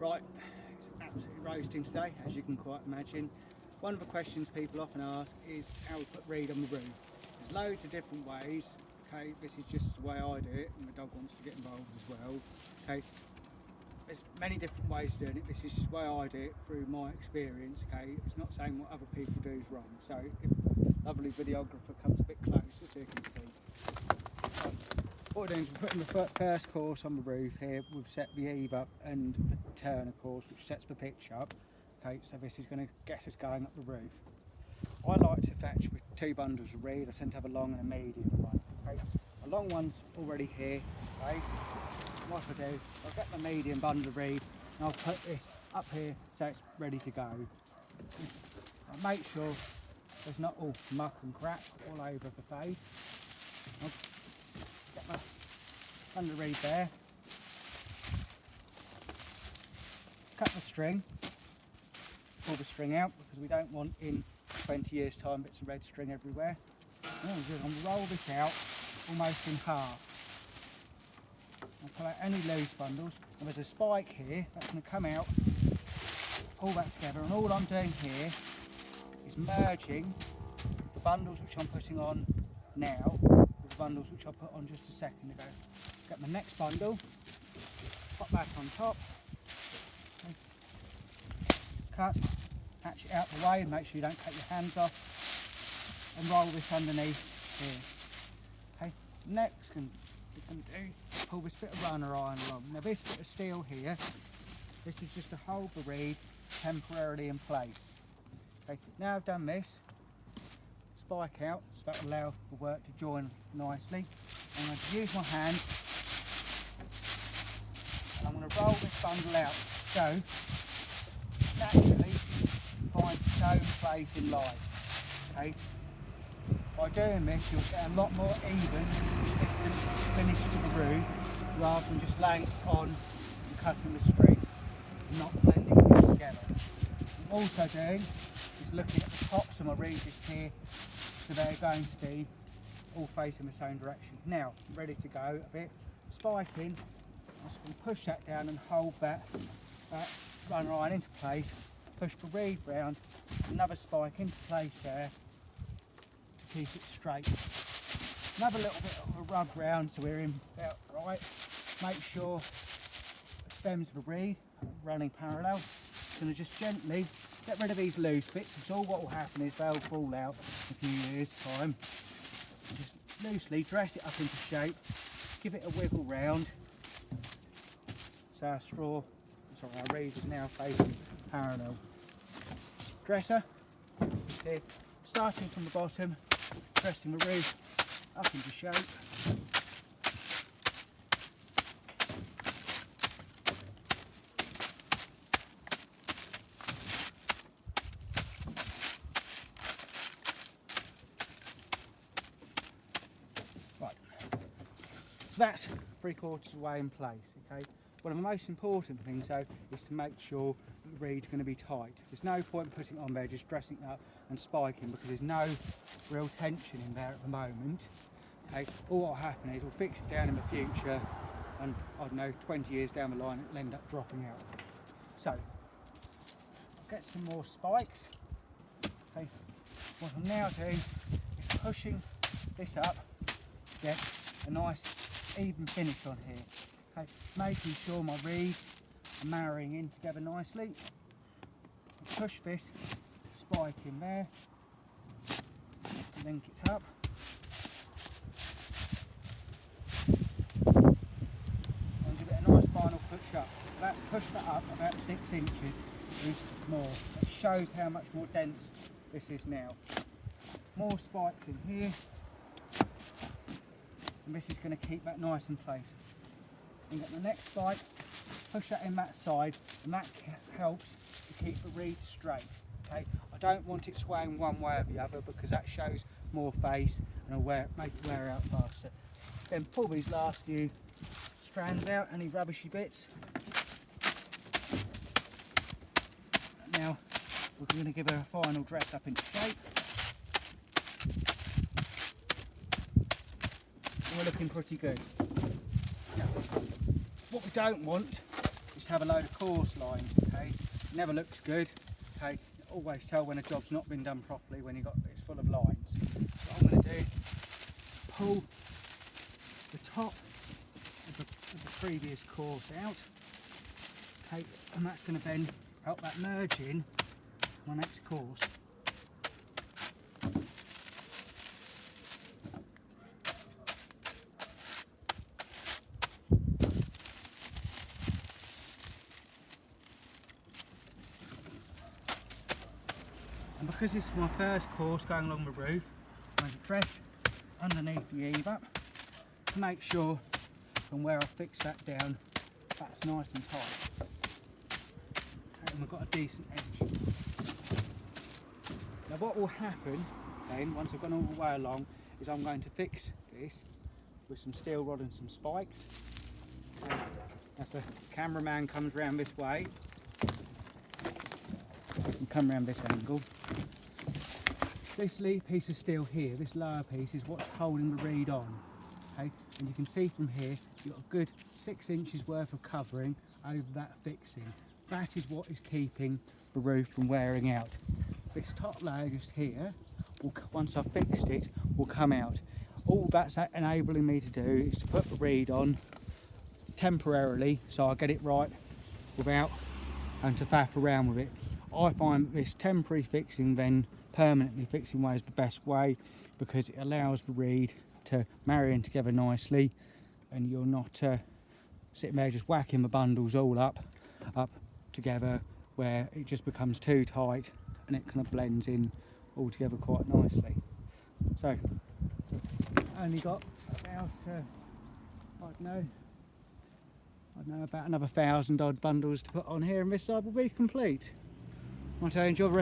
Right, it's absolutely roasting today, as you can quite imagine. One of the questions people often ask is how we put reed on the roof. There's loads of different ways. Okay, this is just the way I do it, and my dog wants to get involved as well. Okay, there's many different ways of doing it. This is just the way I do it through my experience. Okay, it's not saying what other people do is wrong. So if the lovely videographer comes a bit closer so you can see. What we're doing is we're putting the first course on the roof here. We've set the eave up and the turner course, which sets the pitch up. Okay, so this is going to get us going up the roof. I like to thatch with 2 bundles of reed. I tend to have a long and a medium one. Okay, a long one's already here. Okay, what I do, I'll get the medium bundle of reed and I'll put this up here so it's ready to go. I'll make sure there's not all muck and crap all over the face. I'll get my bundle of reed there. Cut the string. Pull the string out because we don't want in 20 years time bits of red string everywhere. I'm going to roll this out almost in half. I'll pull out any loose bundles, and there's a spike here that's going to come out, pull that together, and all I'm doing here is merging the bundles which I'm putting on now with the bundles which I put on just a second ago. Get my next bundle, pop that on top, cut, hatch it out the way and make sure you don't cut your hands off, and roll this underneath here. Okay, next we can do, pull this bit of runner iron along. Now this bit of steel here, this is just to hold the reed temporarily in place. Okay, now I've done this, spike out, so that will allow the work to join nicely. I'm going to use my hand and I'm going to roll this bundle out so naturally finds its own place in life. Okay? By doing this, you'll get a lot more even distance finish to the roof rather than just laying it on and cutting the string and not blending it together. What I'm also doing is looking at the tops of my reeds here, so they're going to be all facing the same direction. Now, I'm ready to go a bit. Spiking, I'm just going to push that down and hold that runner iron into place, push the reed round, another spike into place there to keep it straight. Another little bit of a rub round so we're in about right. Make sure the stems of the reed are running parallel. I'm going to just gently get rid of these loose bits, because all what will happen is they'll fall out in a few years time. Just loosely dress it up into shape, give it a wiggle round so our our reed is now facing parallel. Dresser, here, starting from the bottom, dressing the reed up into shape. Right, so that's 3/4 of the way in place, okay? One of the most important things though is to make sure that the reed's going to be tight. There's no point putting it on there just dressing it up and spiking because there's no real tension in there at the moment. Okay, all what will happen is we'll fix it down in the future and I don't know, 20 years down the line it'll end up dropping out. So, I'll get some more spikes. Okay, what I'm now doing is pushing this up to get a nice even finish on here. Okay, making sure my reeds are marrying in together nicely. Push this spike in there, link it up. And give it a nice final push up. So that's pushed that up about 6 inches more. That shows how much more dense this is now. More spikes in here, and this is going to keep that nice in place. And get the next spike, push that in that side, and that helps to keep the reed straight. Okay, I don't want it swaying one way or the other because that shows more face and will make it wear out faster. Then pull these last few strands out, any rubbishy bits. And now we're going to give her a final dress up into shape. And we're looking pretty good. Now, what we don't want is to have a load of coarse lines, okay? It never looks good, okay? Always tell when a job's not been done properly when it's full of lines. So what I'm going to do, pull the top of the previous course out, okay, and that's going to then help that merge in my next course. And because this is my first course going along the roof, I'm going to press underneath the eave up to make sure from where I fix that down, that's nice and tight. Okay, and we've got a decent edge. Now what will happen then, once I've gone all the way along, is I'm going to fix this with some steel rod and some spikes. Okay. If the cameraman comes round this way, and come round this angle, this piece of steel here, this lower piece, is what's holding the reed on. Okay, and you can see from here you've got a good 6 inches worth of covering over that fixing. That is what is keeping the roof from wearing out. This top layer just here, once I've fixed it, will come out. All that's enabling me to do is to put the reed on temporarily so I get it right without having to faff around with it. I find this temporary fixing then permanently fixing way is the best way, because it allows the reed to marry in together nicely, and you're not sitting there just whacking the bundles all up together where it just becomes too tight and it kind of blends in all together quite nicely. So I only got about I don't know, about another 1,000 odd bundles to put on here, and this side will be complete. I want to enjoy the rest